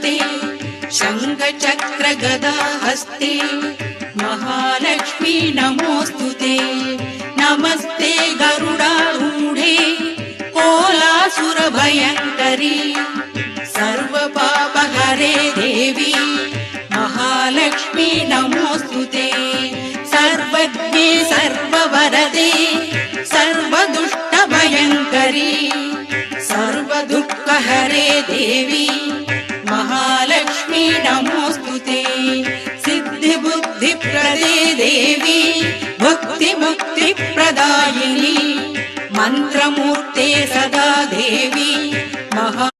पूजिते शङ्खचक्र गदा हस्ते महालक्ष्मी नमोऽस्तुते नमस्ते गरुडारूढे कोलासुरभयङ्करी सर्वपापहरे देवी महालक्ष्मी नमोऽस्तुते सर्वज्ञे सर्ववरदे सर्वदुष्टभयङ्करी सर्वदुःखहरे देवी महालक्ष्मी नमोऽस्तुते सिद्धिबुद्धिप्रदे देवी भक्तिमुक्तिप्रदायिनी मन्त्रमूर्ते सदा देवी